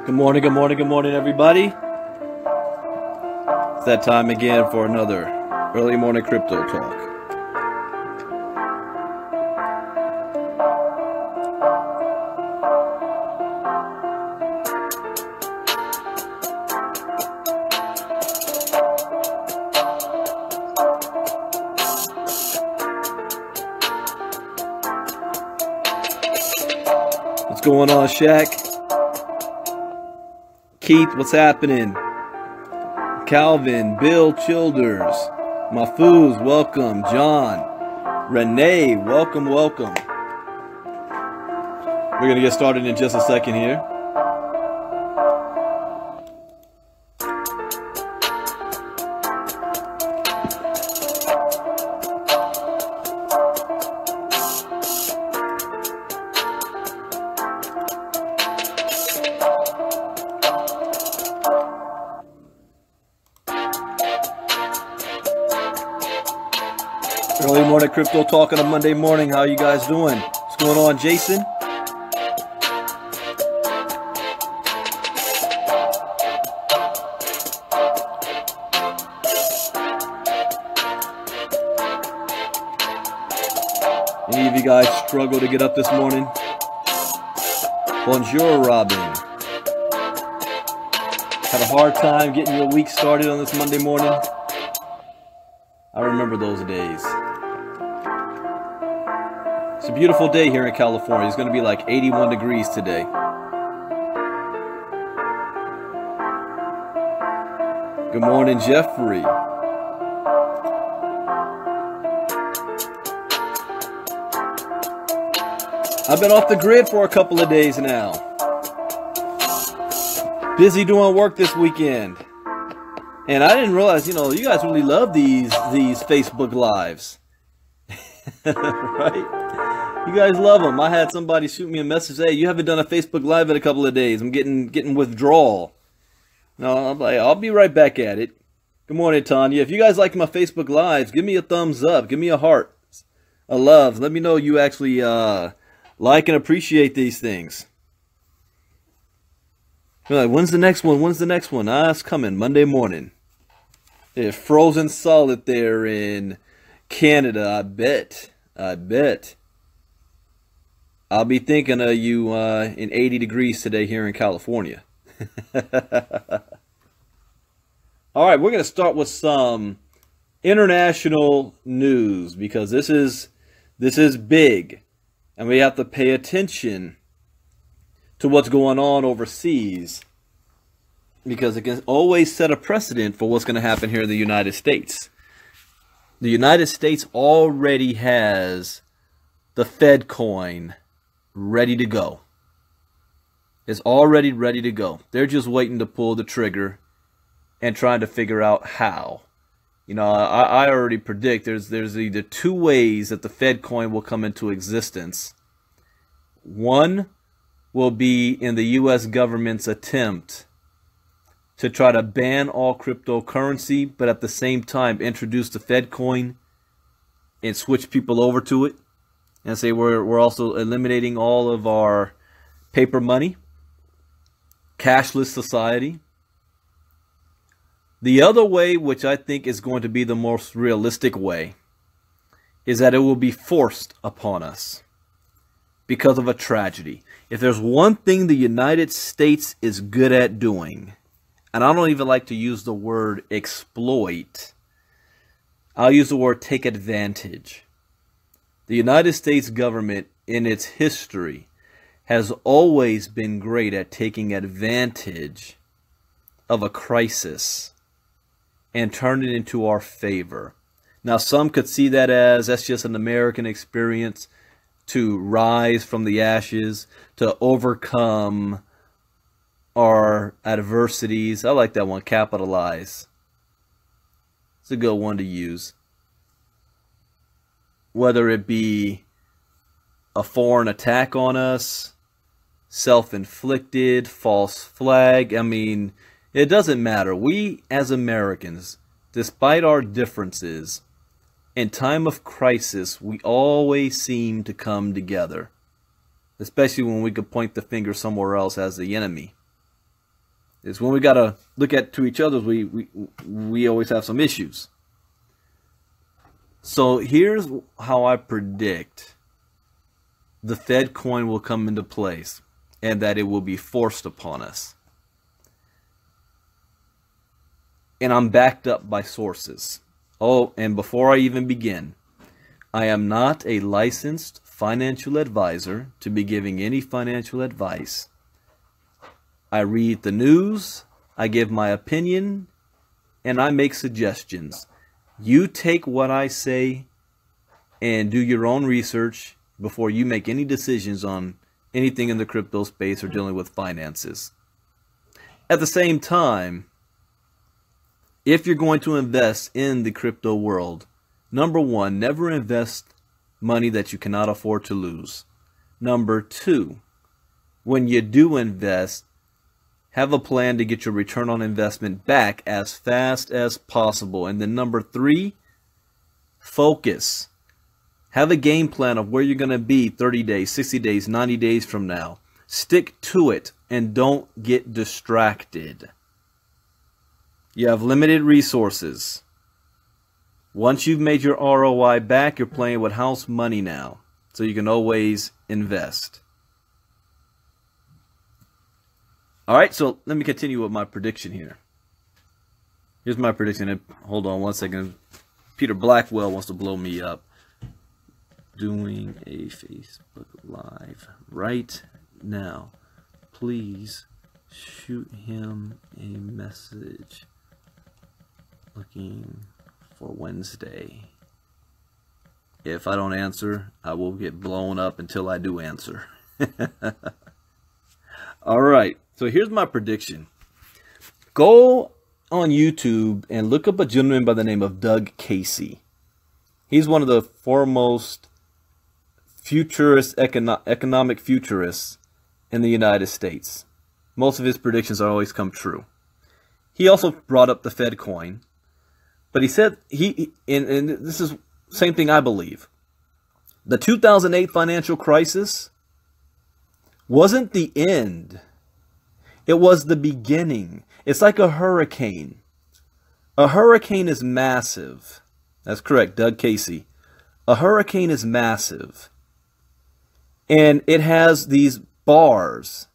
Good morning, good morning, good morning, everybody. It's that time again for another early morning crypto talk. What's going on, Shaq? Keith, what's happening? Calvin, Bill Childers, Mahfouz, welcome. John, Renee, welcome, welcome. We're going to get started in just a second here. Early morning crypto talk on a Monday morning. How you guys doing? What's going on, Jason? Any of you guys struggle to get up this morning? Bonjour, Robin. Had a hard time getting your week started on this Monday morning? I remember those days. It's a beautiful day here in California. It's going to be like 81 degrees today. Good morning, Jeffrey. I've been off the grid for a couple of days now. Busy doing work this weekend. And I didn't realize, you guys really love these Facebook Lives. Right? You guys love them. I had somebody shoot me a message, hey, you haven't done a Facebook Live in a couple of days. I'm getting withdrawal. No, I'm like, I'll be right back at it. Good morning, Tanya. If you guys like my Facebook Lives, give me a thumbs up. Give me a heart. A love. Let me know you actually like and appreciate these things. You're like, when's the next one? When's the next one? It's coming Monday morning. It's frozen solid there in Canada. I bet. I'll be thinking of you in 80 degrees today here in California. All right, we're going to start with some international news because this is big, and we have to pay attention to what's going on overseas because it can always set a precedent for what's going to happen here in the United States. The United States already has the Fed coin ready to go. It's already ready to go. They're just waiting to pull the trigger and trying to figure out how. I already predict there's either two ways that the Fed coin will come into existence. One will be in the U.S. government's attempt to try to ban all cryptocurrency, but at the same time introduce the Fed coin and switch people over to it and say we're also eliminating all of our paper money, cashless society. The other way, which I think is going to be the most realistic way, is that it will be forced upon us because of a tragedy. If there's one thing the United States is good at doing, and I don't even like to use the word exploit, I'll use the word take advantage. The United States government in its history has always been great at taking advantage of a crisis and turn it into our favor. Now, some could see that as that's just an American experience to rise from the ashes, to overcome our adversities. I like that one, capitalize. It's a good one to use. Whether it be a foreign attack on us, self-inflicted, false flag, I mean, it doesn't matter. We as Americans, despite our differences, in time of crisis, we always seem to come together. Especially when we could point the finger somewhere else as the enemy. It's when we got to look at to each other, we always have some issues. So here's how I predict the Fed coin will come into place and that it will be forced upon us. And I'm backed up by sources. Oh, and before I even begin, I am not a licensed financial advisor to be giving any financial advice. I read the news, I give my opinion, and I make suggestions. You take what I say and do your own research before you make any decisions on anything in the crypto space or dealing with finances. At the same time, if you're going to invest in the crypto world, number one, never invest money that you cannot afford to lose. Number two, when you do invest, have a plan to get your return on investment back as fast as possible. And then number three, focus. Have a game plan of where you're going to be 30 days, 60 days, 90 days from now. Stick to it and don't get distracted. You have limited resources. Once you've made your ROI back, you're playing with house money now. So you can always invest. All right, so let me continue with my prediction here. Here's my prediction. Hold on one second. Peter Blackwell wants to blow me up. Doing a Facebook Live right now. Please shoot him a message. Looking for Wednesday. If I don't answer, I will get blown up until I do answer. All right. So here's my prediction. Go on YouTube and look up a gentleman by the name of Doug Casey. He's one of the foremost futurist economic futurists in the United States. Most of his predictions always come true. He also brought up the Fed coin, but he said and this is the same thing I believe. The 2008 financial crisis wasn't the end. It was the beginning. It's like a hurricane. A hurricane is massive. That's correct, Doug Casey. A hurricane is massive. And it has these bars.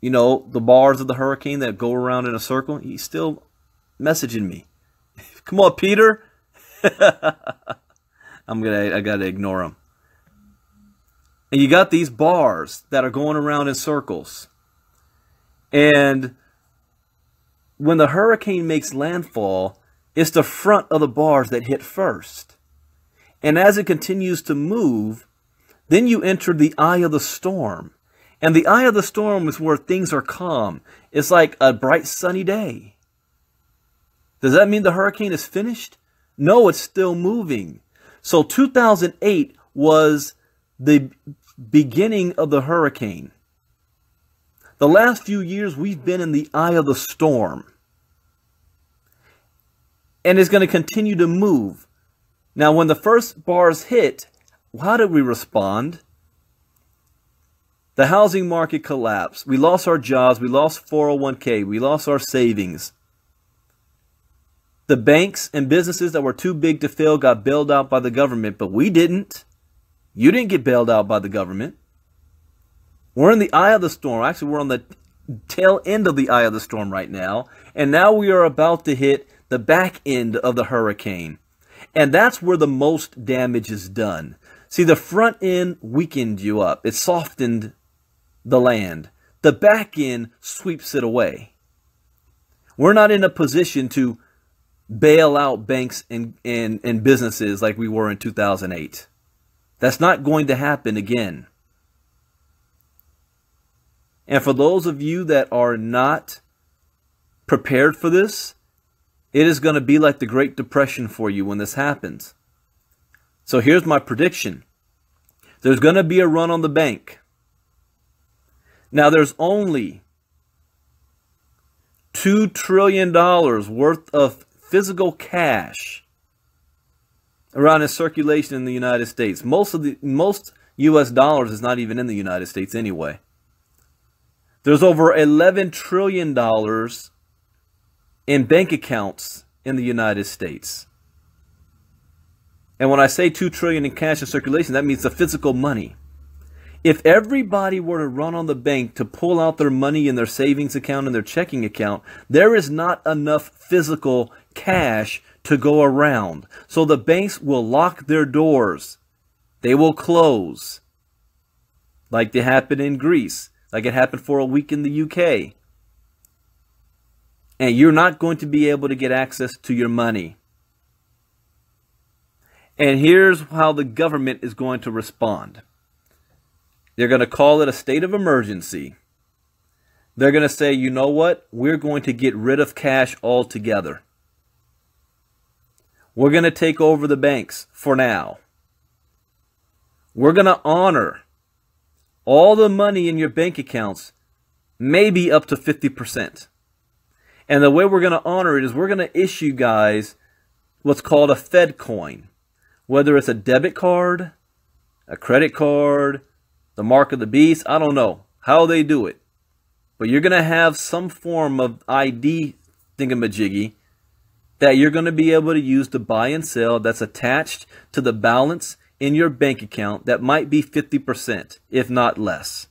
You know, the bars of the hurricane that go around in a circle. He's still messaging me. Come on, Peter. I gotta ignore him. And you got these bars that are going around in circles. And when the hurricane makes landfall, it's the front of the bars that hit first. And as it continues to move, then you enter the eye of the storm. And the eye of the storm is where things are calm. It's like a bright sunny day. Does that mean the hurricane is finished? No, it's still moving. So 2008 was the beginning of the hurricane. The last few years we've been in the eye of the storm. And it's going to continue to move. Now when the first bars hit, how did we respond? The housing market collapsed. We lost our jobs. We lost 401k. We lost our savings. The banks and businesses that were too big to fail got bailed out by the government, but we didn't. You didn't get bailed out by the government. We're in the eye of the storm. Actually, we're on the tail end of the eye of the storm right now. And now we are about to hit the back end of the hurricane. And that's where the most damage is done. See, the front end weakened you up. It softened the land. The back end sweeps it away. We're not in a position to bail out banks and businesses like we were in 2008. That's not going to happen again. And for those of you that are not prepared for this, it is going to be like the Great Depression for you when this happens. So here's my prediction. There's going to be a run on the bank. Now there's only $2 trillion worth of physical cash around in circulation in the United States. Most US dollars is not even in the United States anyway. There's over $11 trillion in bank accounts in the United States. And when I say $2 trillion in cash in circulation, that means the physical money. If everybody were to run on the bank to pull out their money in their savings account and their checking account, there is not enough physical cash to go around. So the banks will lock their doors. They will close. Like it happened in Greece. Like it happened for a week in the UK. And you're not going to be able to get access to your money. And here's how the government is going to respond. They're going to call it a state of emergency. They're going to say, you know what? We're going to get rid of cash altogether. We're going to take over the banks for now. We're going to honor all the money in your bank accounts, maybe up to 50%. And the way we're going to honor it is we're going to issue guys what's called a Fed coin. Whether it's a debit card, a credit card, the mark of the beast, I don't know how they do it. But you're going to have some form of ID thingamajiggy that you're going to be able to use to buy and sell that's attached to the balance in your bank account that might be 50%, if not less.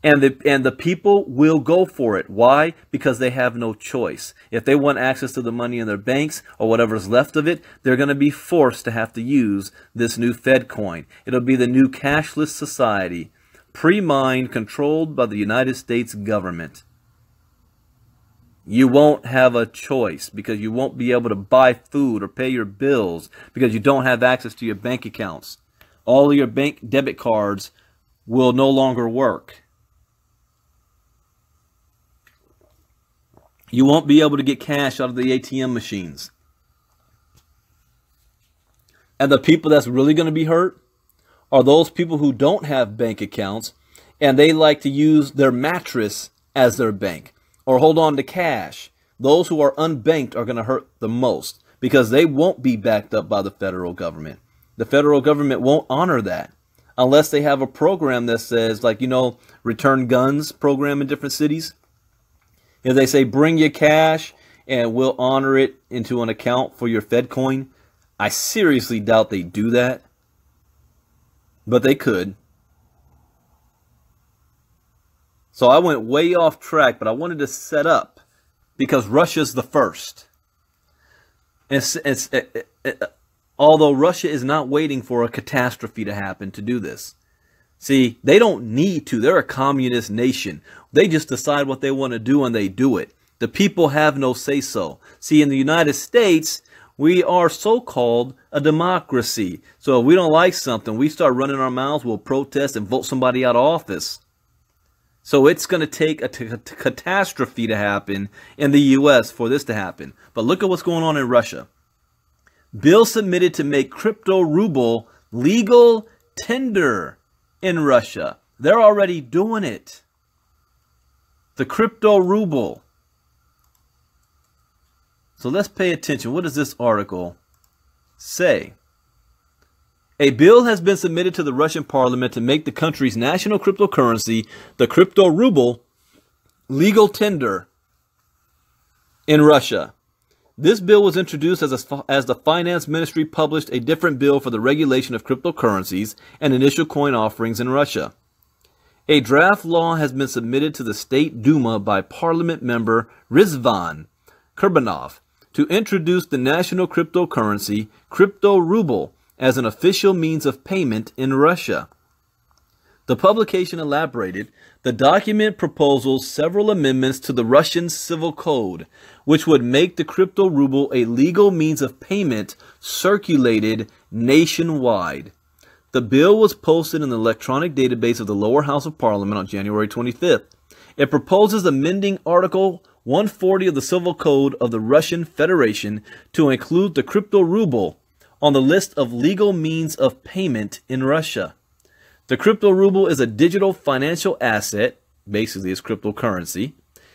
And the people will go for it. Why? Because they have no choice. If they want access to the money in their banks or whatever's left of it, they're going to be forced to have to use this new Fed coin. It'll be the new cashless society, pre-mined, controlled by the United States government. You won't have a choice because you won't be able to buy food or pay your bills because you don't have access to your bank accounts. All of your bank debit cards will no longer work. You won't be able to get cash out of the ATM machines. And the people that's really going to be hurt are those people who don't have bank accounts and they like to use their mattress as their bank or hold on to cash. Those who are unbanked are going to hurt the most because they won't be backed up by the federal government. The federal government won't honor that unless they have a program that says, like, you know, return guns program in different cities. If they say, bring your cash and we'll honor it into an account for your Fed coin, I seriously doubt they do that. But they could. So I went way off track, but I wanted to set up because Russia's the first. Although Russia is not waiting for a catastrophe to happen to do this. See, they don't need to. They're a communist nation. They just decide what they want to do and they do it. The people have no say-so. See, in the United States, we are so-called a democracy. So if we don't like something, we start running our mouths, we'll protest and vote somebody out of office. So it's going to take a catastrophe to happen in the U.S. for this to happen. But look at what's going on in Russia. Bill submitted to make crypto ruble legal tender in Russia. They're already doing it. The crypto ruble. So let's pay attention. What does this article say? A bill has been submitted to the Russian parliament to make the country's national cryptocurrency, the crypto ruble, legal tender in Russia. This bill was introduced as the finance ministry published a different bill for the regulation of cryptocurrencies and initial coin offerings in Russia. A draft law has been submitted to the State Duma by Parliament member Rizvan Kurbanov to introduce the national cryptocurrency, crypto ruble, as an official means of payment in Russia. The publication elaborated, the document proposals several amendments to the Russian Civil Code, which would make the crypto ruble a legal means of payment circulated nationwide. The bill was posted in the electronic database of the lower house of Parliament on January 25th. It proposes amending Article 140 of the Civil Code of the Russian Federation to include the crypto ruble on the list of legal means of payment in Russia. The crypto ruble is a digital financial asset, basically it's cryptocurrency,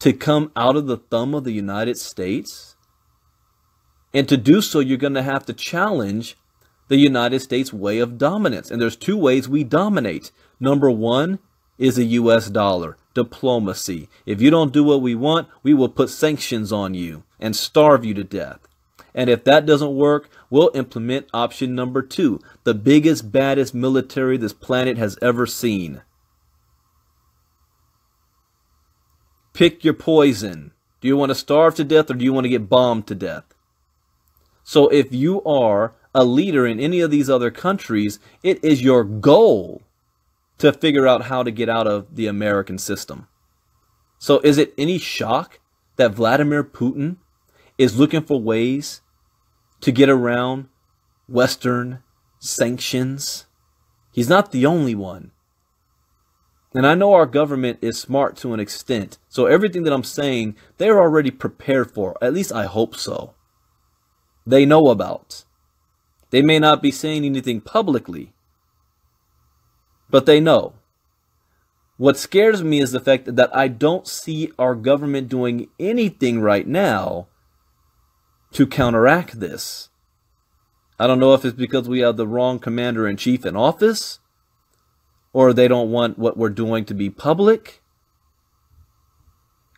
to come out of the thumb of the United States. And to do so, you're going to have to challenge the United States way of dominance. And there's two ways we dominate. Number one is the US dollar, diplomacy. If you don't do what we want, we will put sanctions on you and starve you to death. And if that doesn't work, we'll implement option number two, the biggest, baddest military this planet has ever seen. Pick your poison. Do you want to starve to death or do you want to get bombed to death? So if you are a leader in any of these other countries, it is your goal to figure out how to get out of the American system. So is it any shock that Vladimir Putin is looking for ways to get around Western sanctions? He's not the only one. And I know our government is smart to an extent. So everything that I'm saying, they're already prepared for. At least I hope so. They know about. They may not be saying anything publicly, but they know. What scares me is the fact that I don't see our government doing anything right now to counteract this. I don't know if it's because we have the wrong commander-in-chief in office, or they don't want what we're doing to be public,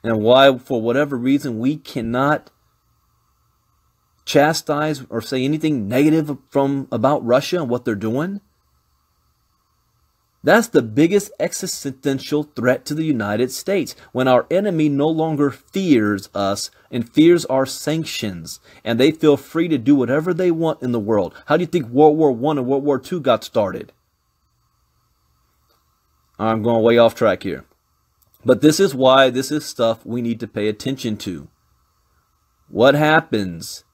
and why, for whatever reason, we cannot chastise or say anything negative about Russia and what they're doing. That's the biggest existential threat to the United States, when our enemy no longer fears us and fears our sanctions, and they feel free to do whatever they want in the world. How do you think World War I and World War II got started? I'm going way off track here. But this is why this is stuff we need to pay attention to. What happens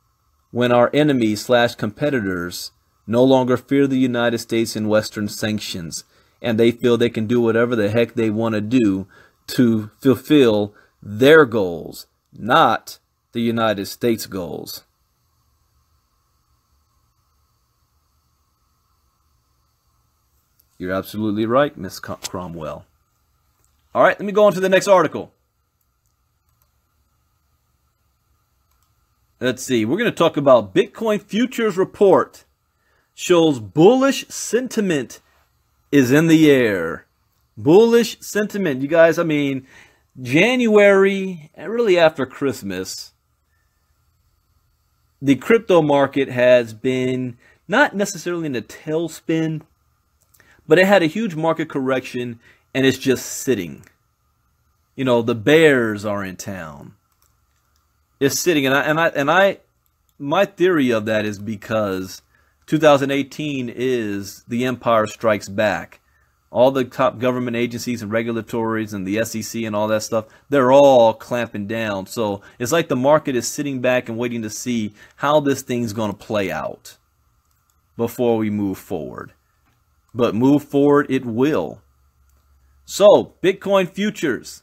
when our enemies / competitors no longer fear the United States and Western sanctions, and they feel they can do whatever the heck they want to do to fulfill their goals, not the United States goals? You're absolutely right, Miss Cromwell. All right, let me go on to the next article. Let's see. We're going to talk about Bitcoin futures report shows bullish sentiment is in the air. Bullish sentiment. You guys, I mean, January, and really after Christmas, the crypto market has been not necessarily in a tailspin, but it had a huge market correction, and it's just sitting. You know, the bears are in town. It's sitting, and my theory of that is because 2018 is the Empire Strikes Back. All the top government agencies and regulatories and the SEC and all that stuff, they're all clamping down. So it's like the market is sitting back and waiting to see how this thing's going to play out before we move forward. But move forward it will. So, Bitcoin futures.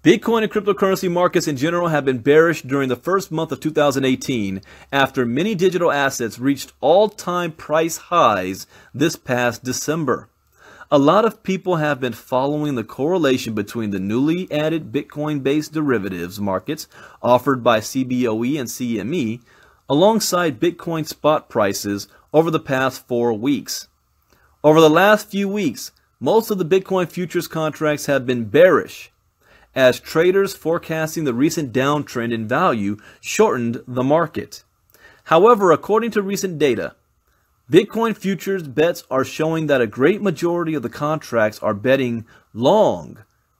Bitcoin and cryptocurrency markets in general have been bearish during the first month of 2018 after many digital assets reached all-time price highs this past December. A lot of people have been following the correlation between the newly added Bitcoin-based derivatives markets offered by CBOE and CME alongside Bitcoin spot prices over the past 4 weeks. Over the last few weeks, most of the Bitcoin futures contracts have been bearish, as traders forecasting the recent downtrend in value shortened the market. However, according to recent data, Bitcoin futures bets are showing that a great majority of the contracts are betting long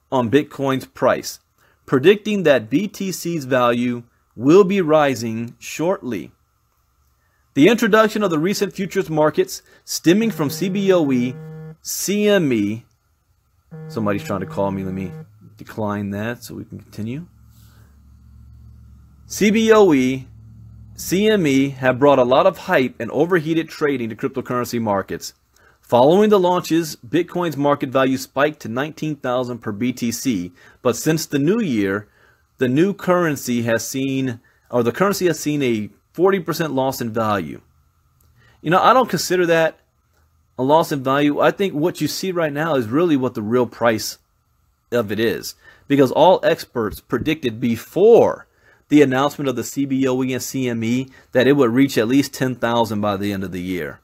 on Bitcoin's price, predicting that BTC's value will be rising shortly. The introduction of the recent futures markets stemming from CBOE, CME, somebody's trying to call me, let me decline that so we can continue. CBOE, CME have brought a lot of hype and overheated trading to cryptocurrency markets. Following the launches, Bitcoin's market value spiked to 19,000 per BTC, but since the new year, the currency has seen a 40% loss in value. You know, I don't consider that a loss in value. I think what you see right now is really what the real price of it is, because all experts predicted before the announcement of the CBOE and CME that it would reach at least 10,000 by the end of the year.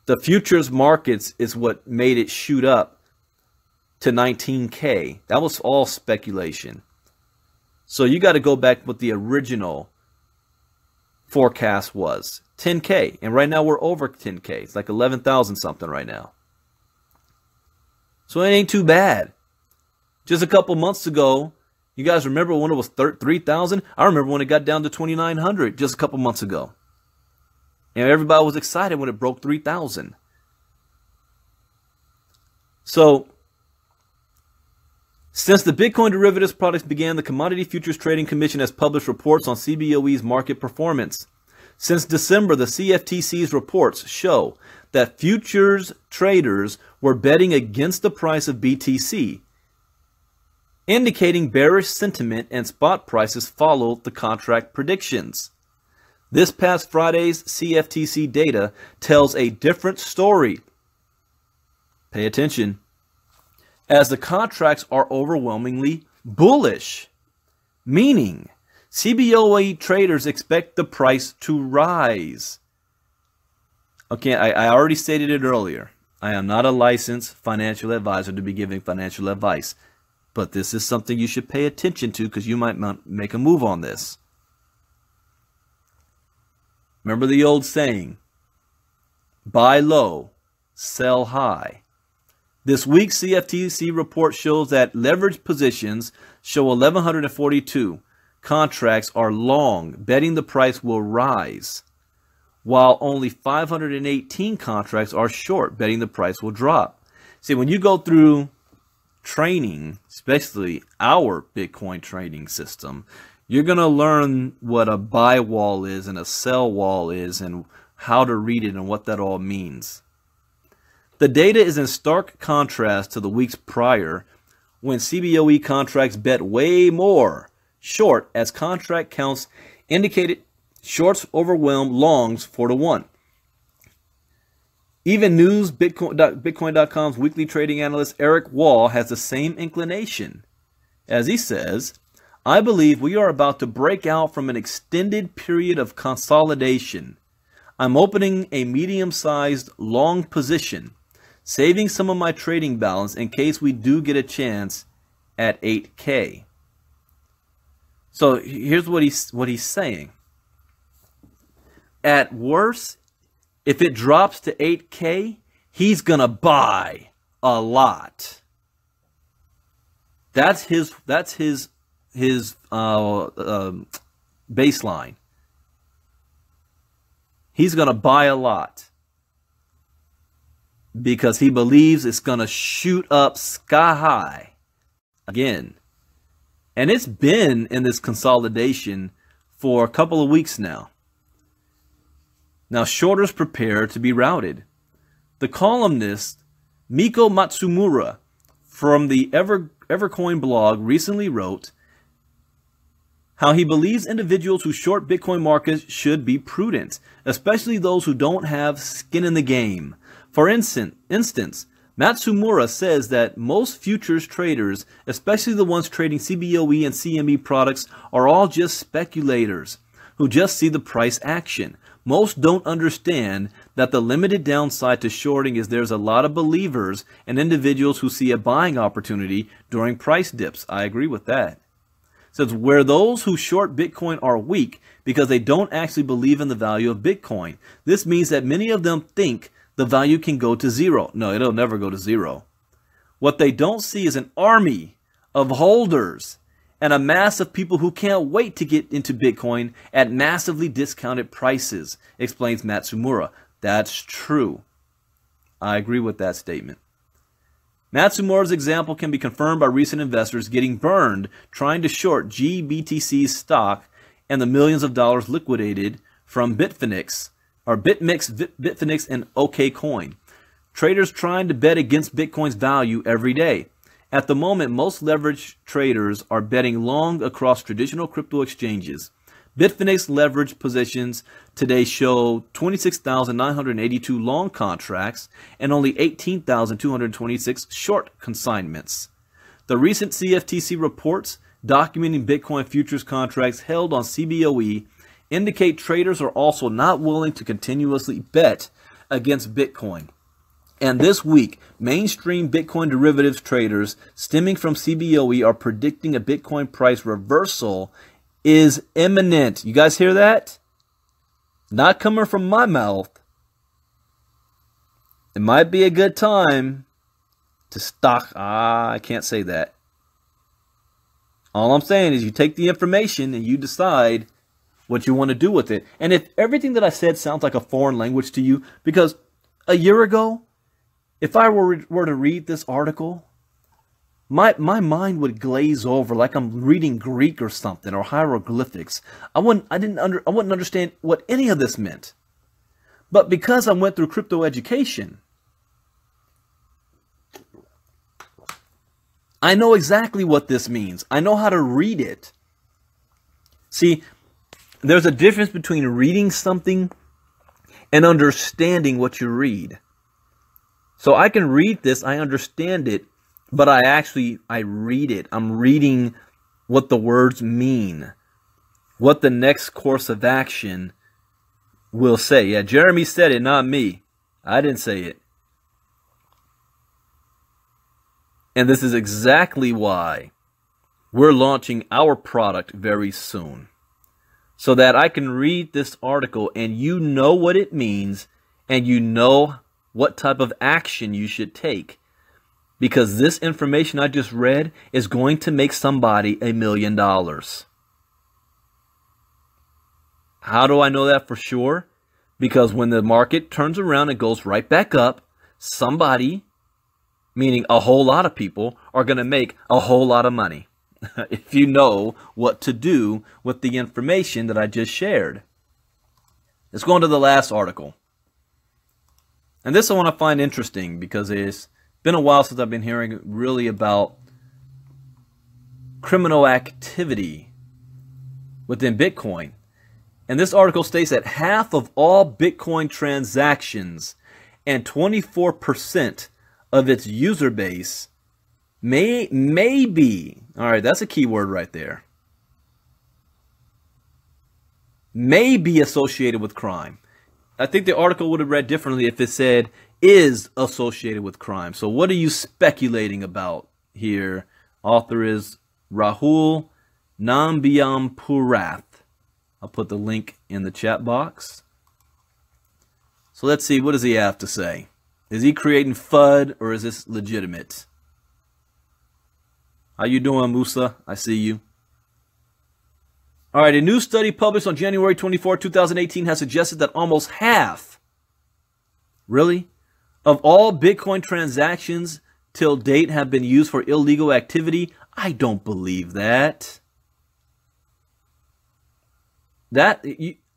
The futures markets is what made it shoot up to 19K. That was all speculation. So you got to go back what the original forecast was, 10K. And right now we're over 10K. It's like 11,000 something right now. So it ain't too bad. Just a couple months ago, you guys remember when it was 3,000? I remember when it got down to 2,900 just a couple months ago. And everybody was excited when it broke 3,000. So, since the Bitcoin derivatives products began, the Commodity Futures Trading Commission has published reports on CBOE's market performance. Since December, the CFTC's reports show that futures traders were betting against the price of BTC, indicating bearish sentiment, and spot prices followed the contract predictions. This past Friday's CFTC data tells a different story. Pay attention, as the contracts are overwhelmingly bullish, meaning CBOE traders expect the price to rise. Okay, I already stated it earlier. I am not a licensed financial advisor to be giving financial advice, but this is something you should pay attention to because you might make a move on this. Remember the old saying, buy low, sell high. This week's CFTC report shows that leveraged positions show 1,142 contracts are long, betting the price will rise, while only 518 contracts are short, betting the price will drop. See, when you go through training, especially our Bitcoin trading system, you're going to learn what a buy wall is and a sell wall is and how to read it and what that all means. The data is in stark contrast to the weeks prior when CBOE contracts bet way more short as contract counts indicated shorts overwhelmed longs 4-1. Even News Bitcoin.com's weekly trading analyst Eric Wall has the same inclination, as he says, I believe we are about to break out from an extended period of consolidation. I'm opening a medium-sized long position, saving some of my trading balance in case we do get a chance at 8K. So here's what he's saying. At worst, if it drops to 8K, he's gonna buy a lot. That's his baseline. He's gonna buy a lot because he believes it's gonna shoot up sky high again. And it's been in this consolidation for a couple of weeks now. Now, shorters prepare to be routed. The columnist Miko Matsumura from the Evercoin blog recently wrote how he believes individuals who short Bitcoin markets should be prudent, especially those who don't have skin in the game. For instance, Matsumura says that most futures traders, especially the ones trading CBOE and CME products, are all just speculators who just see the price action. Most don't understand that the limited downside to shorting is there's a lot of believers and individuals who see a buying opportunity during price dips. I agree with that. Says where those who short Bitcoin are weak because they don't actually believe in the value of Bitcoin. This means that many of them think the value can go to zero. No, it'll never go to zero. What they don't see is an army of holders and a mass of people who can't wait to get into Bitcoin at massively discounted prices, explains Matsumura. That's true. I agree with that statement. Matsumura's example can be confirmed by recent investors getting burned trying to short GBTC's stock and the millions of dollars liquidated from Bitfinex, and OKCoin. Traders trying to bet against Bitcoin's value every day. At the moment, most leveraged traders are betting long across traditional crypto exchanges. Bitfinex's leverage positions today show 26,982 long contracts and only 18,226 short consignments. The recent CFTC reports documenting Bitcoin futures contracts held on CBOE indicate traders are also not willing to continuously bet against Bitcoin. And this week, mainstream Bitcoin derivatives traders stemming from CBOE are predicting a Bitcoin price reversal is imminent. You guys hear that? Not coming from my mouth. It might be a good time to stock. I can't say that. All I'm saying is you take the information and you decide what you want to do with it. And if everything that I said sounds like a foreign language to you, because a year ago, if I were to read this article, my mind would glaze over like I'm reading Greek or something, or hieroglyphics. I wouldn't understand what any of this meant. But because I went through crypto education, I know exactly what this means. I know how to read it. See, there's a difference between reading something and understanding what you read. So I can read this, I understand it, but I read it. I'm reading what the words mean, what the next course of action will say. Yeah, Jeremy said it, not me. I didn't say it. And this is exactly why we're launching our product very soon, so that I can read this article and you know what it means and you know what type of action you should take. Because this information I just read is going to make somebody $1 million. How do I know that for sure? Because when the market turns around and goes right back up, somebody, meaning a whole lot of people, are going to make a whole lot of money. If you know what to do with the information that I just shared. Let's go on to the last article. And this I want to find interesting because it's been a while since I've been hearing really about criminal activity within Bitcoin. And this article states that half of all Bitcoin transactions and 24% of its user base may be, all right, that's a key word right there, may be associated with crime. I think the article would have read differently if it said is associated with crime. So what are you speculating about here? Author is Rahul Nambiampurath. I'll put the link in the chat box. So let's see, what does he have to say? Is he creating FUD or is this legitimate? How you doing, Musa? I see you. All right, a new study published on January 24, 2018 has suggested that almost half, really, of all Bitcoin transactions till date have been used for illegal activity. I don't believe that.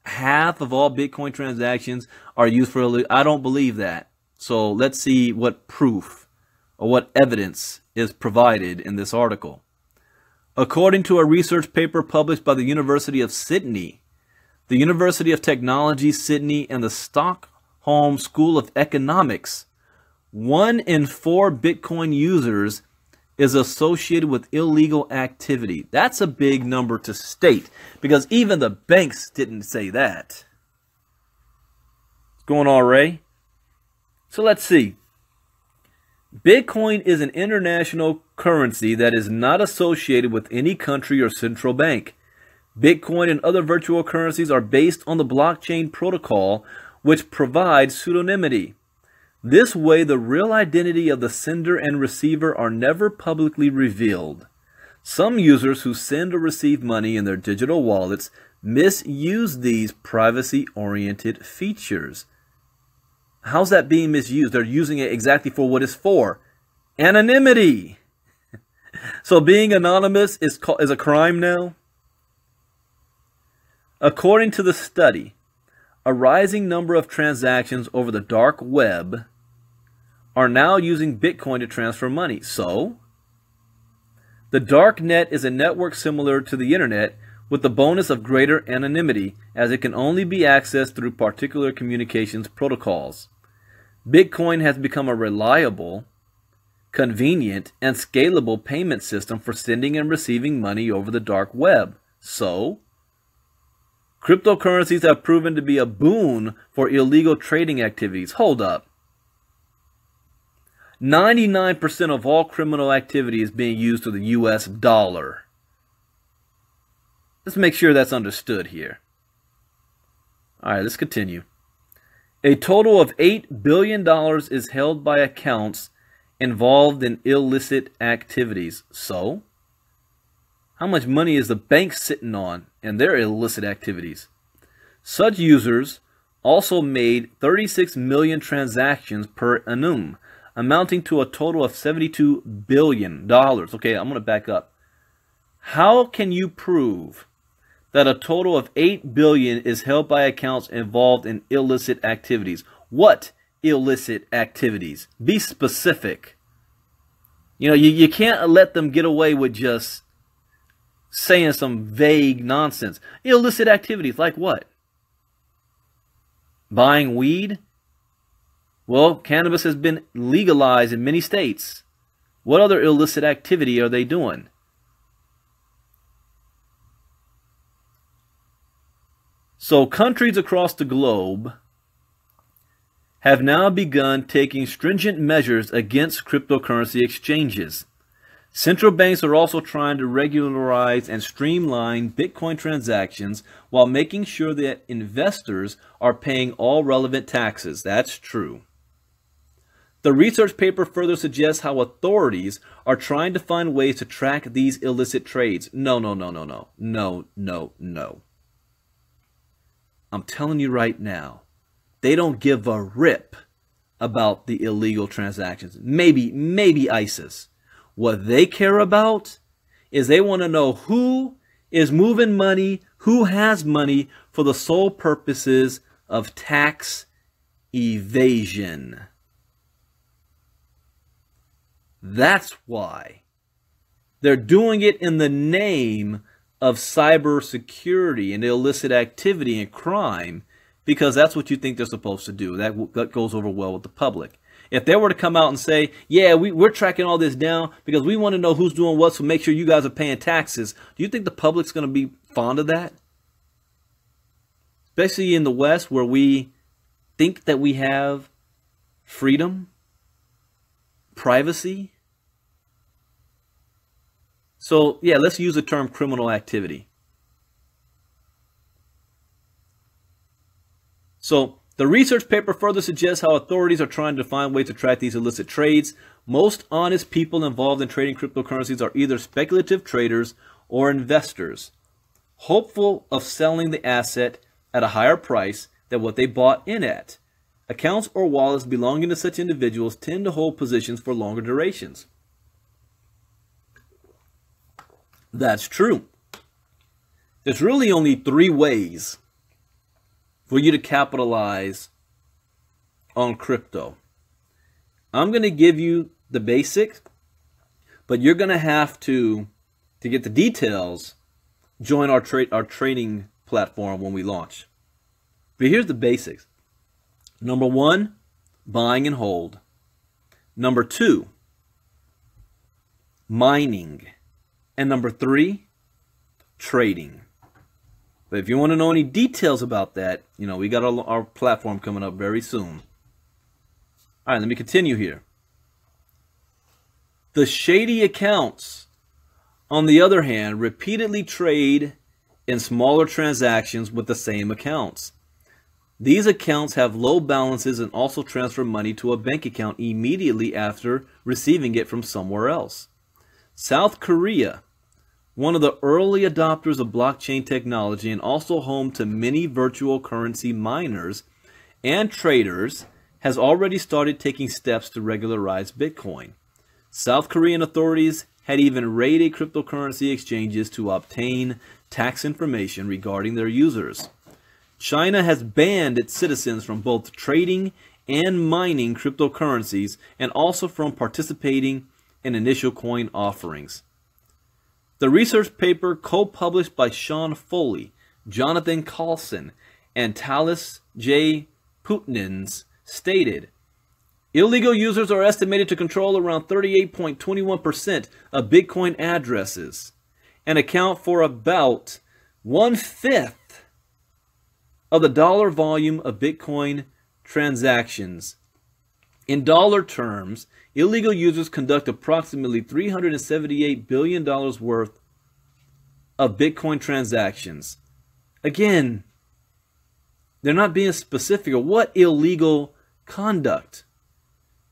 Half of all Bitcoin transactions are used for illegal. I don't believe that. So let's see what proof or what evidence is provided in this article. According to a research paper published by the University of Sydney, the University of Technology Sydney, and the Stockholm School of Economics, 1 in 4 Bitcoin users is associated with illegal activity. That's a big number to state because even the banks didn't say that. What's going on, Ray? So let's see. Bitcoin is an international currency that is not associated with any country or central bank. Bitcoin and other virtual currencies are based on the blockchain protocol, which provides pseudonymity. This way, the real identity of the sender and receiver are never publicly revealed. Some users who send or receive money in their digital wallets misuse these privacy-oriented features. How's that being misused? They're using it exactly for what it's for. Anonymity. So being anonymous is a crime now? According to the study, a rising number of transactions over the dark web are now using Bitcoin to transfer money. So, the dark net is a network similar to the internet with the bonus of greater anonymity, as it can only be accessed through particular communications protocols. Bitcoin has become a reliable, convenient, and scalable payment system for sending and receiving money over the dark web. So, cryptocurrencies have proven to be a boon for illegal trading activities. Hold up. 99% of all criminal activity is being used to the US dollar. Let's make sure that's understood here. All right, let's continue. A total of $8 billion is held by accounts involved in illicit activities. So, how much money is the bank sitting on in their illicit activities? Such users also made 36 million transactions per annum, amounting to a total of $72 billion. Okay, I'm going to back up. How can you prove that a total of $8 billion is held by accounts involved in illicit activities? What illicit activities? Be specific. You know, you can't let them get away with just saying some vague nonsense. Illicit activities, like what? Buying weed? Well, cannabis has been legalized in many states. What other illicit activity are they doing? So countries across the globe have now begun taking stringent measures against cryptocurrency exchanges. Central banks are also trying to regularize and streamline Bitcoin transactions while making sure that investors are paying all relevant taxes. That's true. The research paper further suggests how authorities are trying to find ways to track these illicit trades. No. I'm telling you right now, they don't give a rip about the illegal transactions. Maybe ISIS. What they care about is they want to know who is moving money, who has money for the sole purposes of tax evasion. That's why they're doing it in the name of cybersecurity and illicit activity and crime, because that's what you think they're supposed to do. That goes over well with the public. If they were to come out and say, yeah, we're tracking all this down because we want to know who's doing what, so make sure you guys are paying taxes, do you think the public's going to be fond of that? Especially in the West, where we think that we have freedom, privacy. So, yeah, let's use the term criminal activity. So, the research paper further suggests how authorities are trying to find ways to track these illicit trades. Most honest people involved in trading cryptocurrencies are either speculative traders or investors, hopeful of selling the asset at a higher price than what they bought in at. Accounts or wallets belonging to such individuals tend to hold positions for longer durations. That's true. There's really only 3 ways for you to capitalize on crypto. I'm going to give you the basics, but you're going to have to get the details, join our trading platform when we launch. But here's the basics. Number 1, buying and hold. Number 2, mining. And number 3, trading. But if you want to know any details about that, you know, we got our platform coming up very soon. All right, let me continue here. The shady accounts, on the other hand, repeatedly trade in smaller transactions with the same accounts. These accounts have low balances and also transfer money to a bank account immediately after receiving it from somewhere else. South Korea, one of the early adopters of blockchain technology and also home to many virtual currency miners and traders, has already started taking steps to regularize Bitcoin. South Korean authorities had even raided cryptocurrency exchanges to obtain tax information regarding their users. China has banned its citizens from both trading and mining cryptocurrencies and also from participating in initial coin offerings. The research paper, co-published by Sean Foley, Jonathan Carlson, and Talis J. Putnins, stated, illegal users are estimated to control around 38.21% of Bitcoin addresses and account for about 1/5 of the dollar volume of Bitcoin transactions. In dollar terms, illegal users conduct approximately $378 billion worth of Bitcoin transactions. Again, they're not being specific of what illegal conduct.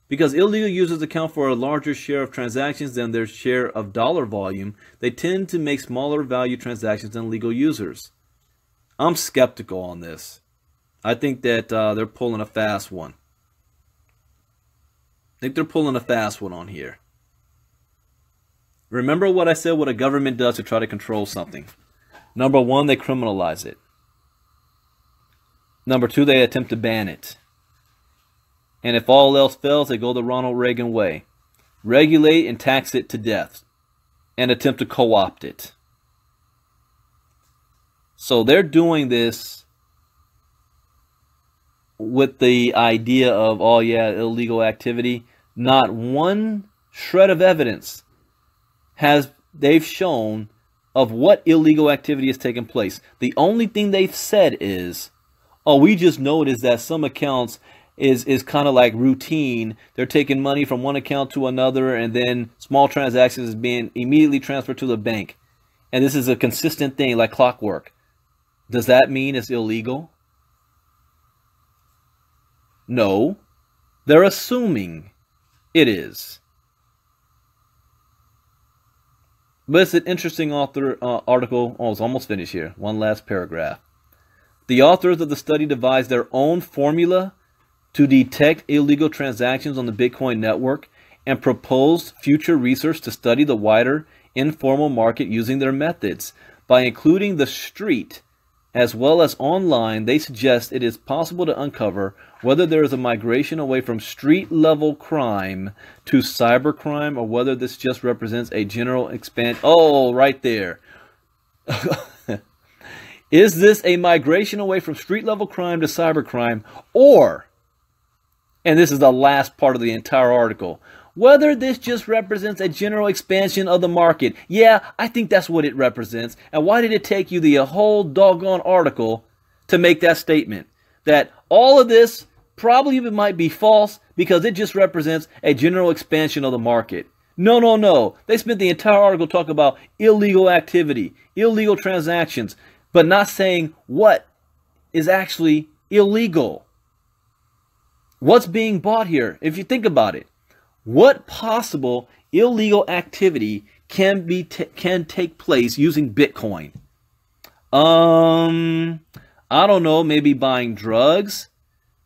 Because illegal users account for a larger share of transactions than their share of dollar volume, they tend to make smaller value transactions than legal users. I'm skeptical on this. I think that they're pulling a fast one. I think they're pulling a fast one on here. Remember what I said, what a government does to try to control something. Number one, they criminalize it. Number two, they attempt to ban it. And if all else fails, they go the Ronald Reagan way. Regulate and tax it to death. And attempt to co-opt it. So they're doing this with the idea of, oh yeah, illegal activity. Not one shred of evidence they've shown of what illegal activity has taken place. The only thing they've said is, oh, we just noticed that some accounts is kind of like routine. They're taking money from one account to another, and then small transactions is being immediately transferred to the bank. And this is a consistent thing, like clockwork. Does that mean it's illegal? No. They're assuming it is. But it's an interesting article. Oh, it's almost finished here. One last paragraph. The authors of the study devised their own formula to detect illegal transactions on the Bitcoin network and proposed future research to study the wider informal market using their methods. By including the street as well as online, they suggest it is possible to uncover whether there is a migration away from street-level crime to cybercrime, or whether this just represents a general expansion. Oh, right there. Is this a migration away from street-level crime to cybercrime, or, and this is the last part of the entire article, whether this just represents a general expansion of the market? Yeah, I think that's what it represents. And why did it take you the whole doggone article to make that statement? That all of this probably even might be false because it just represents a general expansion of the market. No, no, no. They spent the entire article talking about illegal activity, illegal transactions, but not saying what is actually illegal. What's being bought here? If you think about it, what possible illegal activity can take place using Bitcoin? I don't know, maybe buying drugs,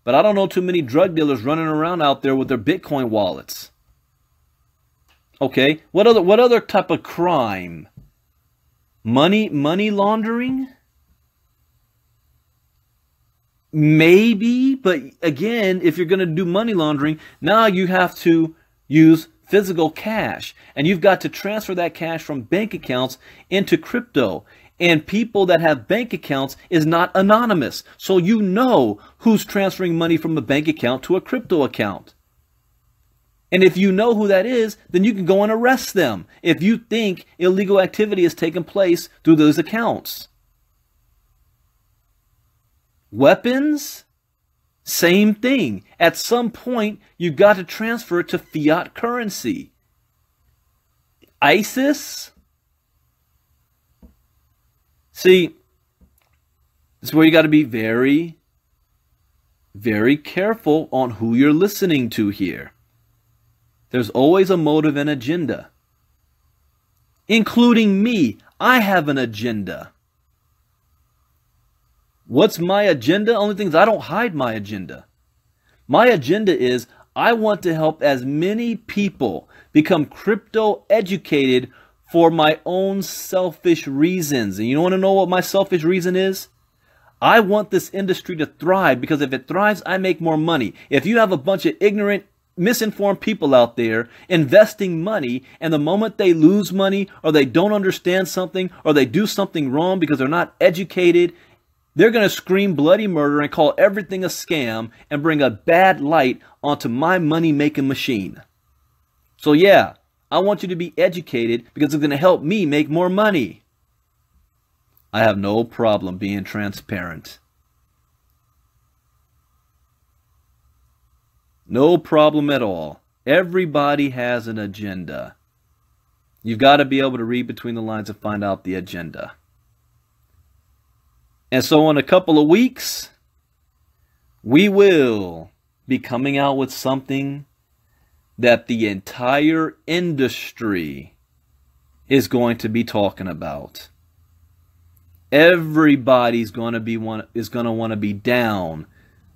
but I don't know too many drug dealers running around out there with their Bitcoin wallets. Okay, what other type of crime? Money laundering? Maybe, but again, if you're going to do money laundering, now you have to use physical cash, and you've got to transfer that cash from bank accounts into crypto. And people that have bank accounts is not anonymous, so you know who's transferring money from a bank account to a crypto account. And if you know who that is, then you can go and arrest them if you think illegal activity has taken place through those accounts. Weapons? Same thing. At some point, you've got to transfer it to fiat currency. ISIS? See, this is where you got to be very, very careful on who you're listening to here. There's always a motive and agenda. Including me. I have an agenda. What's my agenda? Only thing is I don't hide my agenda. My agenda is I want to help as many people become crypto educated for my own selfish reasons. And you want to know what my selfish reason is? I want this industry to thrive, because if it thrives, I make more money. If you have a bunch of ignorant misinformed people out there investing money, and the moment they lose money or they don't understand something or they do something wrong because they're not educated, they're going to scream bloody murder and call everything a scam and bring a bad light onto my money-making machine. So yeah, I want you to be educated because it's going to help me make more money. I have no problem being transparent. No problem at all. Everybody has an agenda. You've got to be able to read between the lines and find out the agenda. And so in a couple of weeks, we will be coming out with something that the entire industry is going to be talking about. Everybody's going to want to be down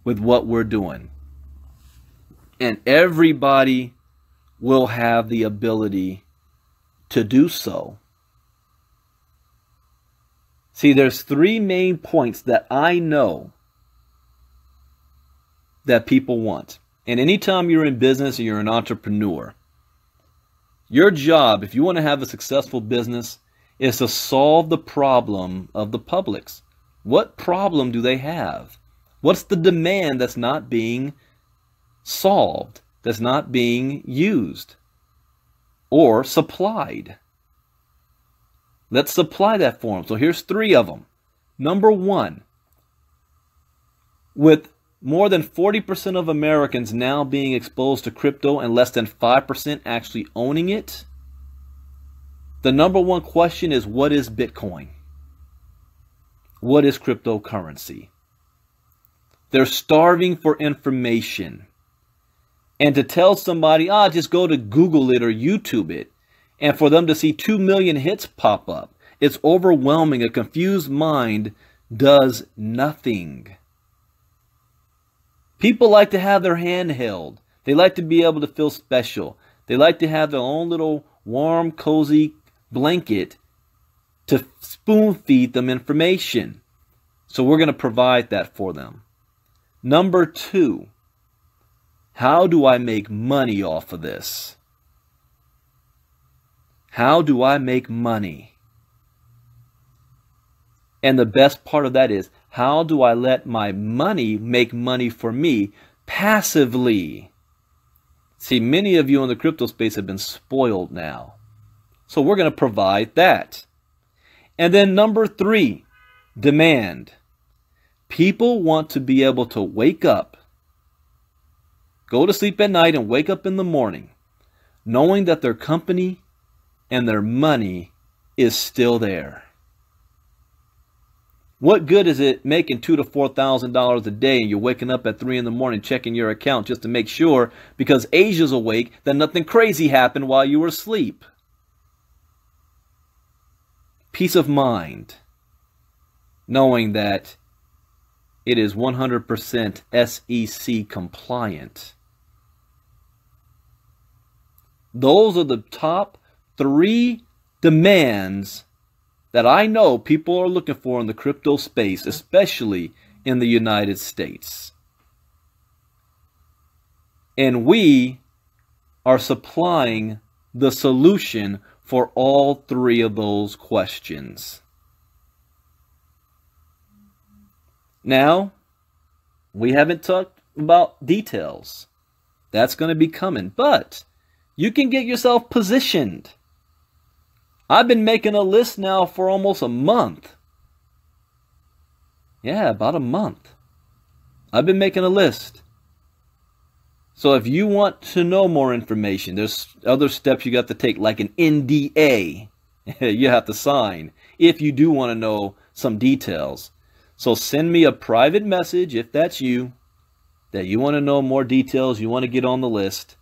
with what we're doing. And everybody will have the ability to do so. See, there's three main points that I know that people want. And anytime you're in business or you're an entrepreneur, your job, if you want to have a successful business, is to solve the problem of the publics. What problem do they have? What's the demand that's not being solved, that's not being used or supplied? Let's supply that for them. So here's three of them. Number one, with more than 40% of Americans now being exposed to crypto and less than 5% actually owning it, the number one question is, what is Bitcoin? What is cryptocurrency? They're starving for information. And to tell somebody, just go to Google it or YouTube it, and for them to see 2 million hits pop up, it's overwhelming. A confused mind does nothing. People like to have their hand held. They like to be able to feel special. They like to have their own little warm, cozy blanket to spoon feed them information. So we're going to provide that for them. Number two, how do I make money off of this? How do I make money? And the best part of that is, how do I let my money make money for me passively? See, many of you in the crypto space have been spoiled now. So we're going to provide that. And then number three, demand. People want to be able to wake up, go to sleep at night and wake up in the morning knowing that their company and their money is still there. What good is it making $2,000 to $4,000 a day and you're waking up at 3 in the morning checking your account just to make sure, because Asia's awake, that nothing crazy happened while you were asleep? Peace of mind, knowing that it is 100% SEC compliant. Those are the top 3 demands that I know people are looking for in the crypto space, especially in the United States. And we are supplying the solution for all 3 of those questions. Now, we haven't talked about details. That's going to be coming, but you can get yourself positioned. I've been making a list now for almost a month. Yeah, about a month. I've been making a list. So if you want to know more information, there's other steps you got to take, like an NDA you have to sign if you do want to know some details. So send me a private message if that's you, that you want to know more details, you want to get on the list.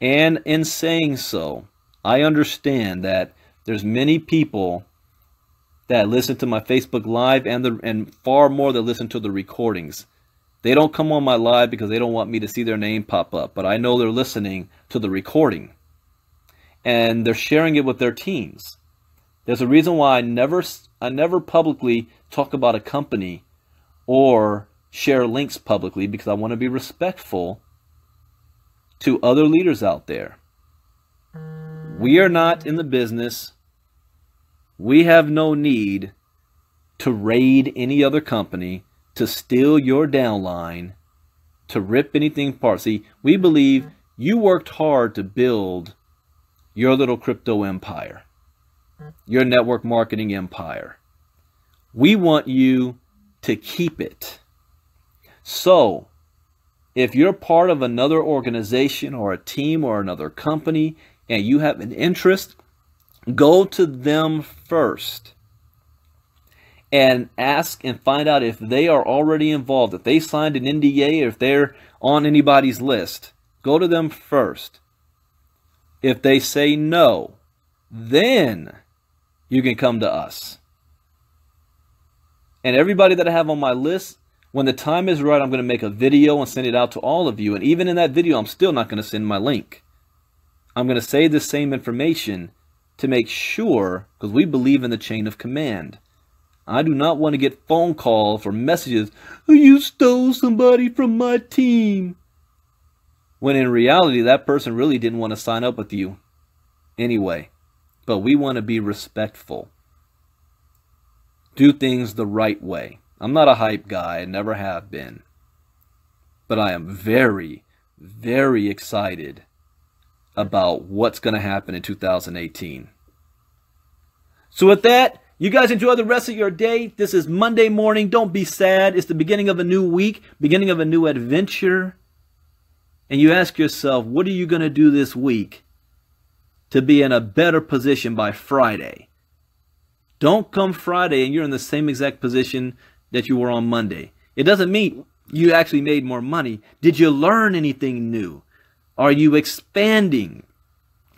And in saying so, I understand that there's many people that listen to my Facebook Live and far more that listen to the recordings. They don't come on my live because they don't want me to see their name pop up, but I know they're listening to the recording. And they're sharing it with their teams. There's a reason why I never publicly talk about a company or share links publicly, because I want to be respectful to other leaders out there. We are not in the business. We have no need to raid any other company, to steal your downline, to rip anything apart. See, we believe you worked hard to build your little crypto empire, your network marketing empire. We want you to keep it. So, if you're part of another organization or a team or another company and you have an interest, go to them first and ask and find out if they are already involved, if they signed an NDA, or if they're on anybody's list. Go to them first. If they say no, then you can come to us. And everybody that I have on my list, when the time is right, I'm going to make a video and send it out to all of you. And even in that video, I'm still not going to send my link. I'm going to say the same information to make sure, because we believe in the chain of command. I do not want to get phone calls or messages, "Oh, you stole somebody from my team." When in reality, that person really didn't want to sign up with you anyway. But we want to be respectful. Do things the right way. I'm not a hype guy. I never have been. But I am very, very excited about what's going to happen in 2018. So with that, you guys enjoy the rest of your day. This is Monday morning. Don't be sad. It's the beginning of a new week, beginning of a new adventure. And you ask yourself, what are you going to do this week to be in a better position by Friday? Don't come Friday and you're in the same exact position that you were on Monday. It doesn't mean you actually made more money. Did you learn anything new? Are you expanding?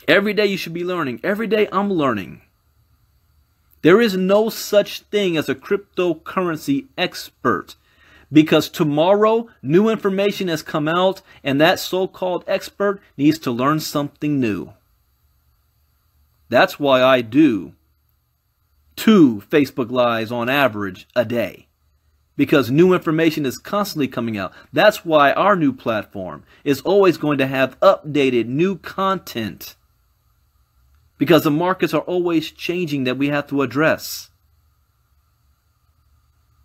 Every day you should be learning. Every day I'm learning. There is no such thing as a cryptocurrency expert, because tomorrow new information has come out and that so-called expert needs to learn something new. That's why I do 2 Facebook Lives on average a day, because new information is constantly coming out. That's why our new platform is always going to have updated new content, because the markets are always changing that we have to address.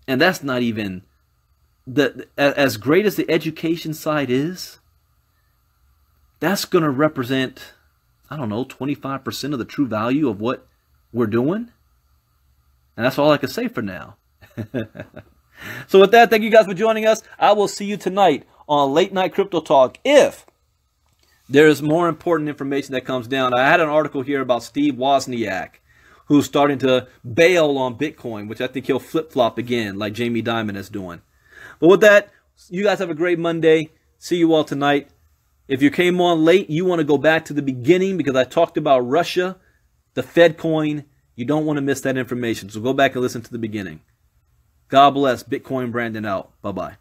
And that's not even as great as the education side is. That's going to represent, I don't know, 25% of the true value of what we're doing. And that's all I can say for now. So with that, thank you guys for joining us. I will see you tonight on Late Night Crypto Talk if there's more important information that comes down. I had an article here about Steve Wozniak, who's starting to bail on Bitcoin, which I think he'll flip-flop again like Jamie Dimon is doing. But with that, you guys have a great Monday. See you all tonight. If you came on late, you want to go back to the beginning because I talked about Russia, the Fed coin. You don't want to miss that information. So go back and listen to the beginning. God bless. Bitcoin Brandon out. Bye-bye.